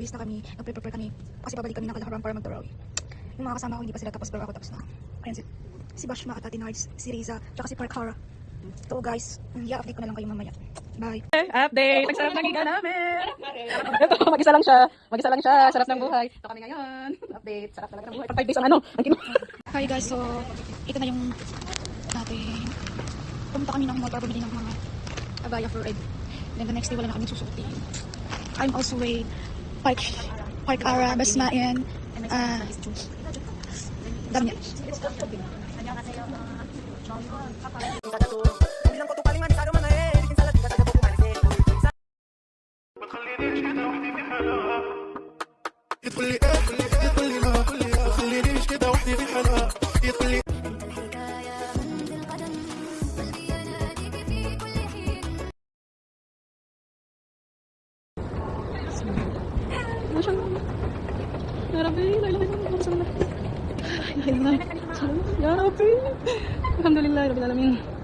nagbibihis na kami, nagpe-prepare kami kasi pabalik kami ng Kalaharan para mag-Tarawih. Yung mga kasama ko hindi pa sila tapos pero ako tapos na. Ayan si Bashma at Ate Nards, si Riza, tsaka si Parkhara. So guys, i-update ko na lang kayo mamaya. Bye! Update! Ang sarap ng higa namin! Ito, mag-isa lang siya. Mag-isa lang siya. Sarap ng buhay. Ito kami ngayon. Update. Sarap talaga ng buhay. Pag 5 days ang ano. Hi guys, so ito na yung natin. Pumunta kami ng mall para bumili ng mga abaya for Red. Then the next day wala na kami susuotin. I'm also with Parkhara, Basma, and dami niya. تقولي تقولي لا ما تخلينيش كده وحدي في حالها تقولي ما شاء الله يا ربي لا اله الا الله صلى الله عليه وسلم يا ربي الحمد لله رب العالمين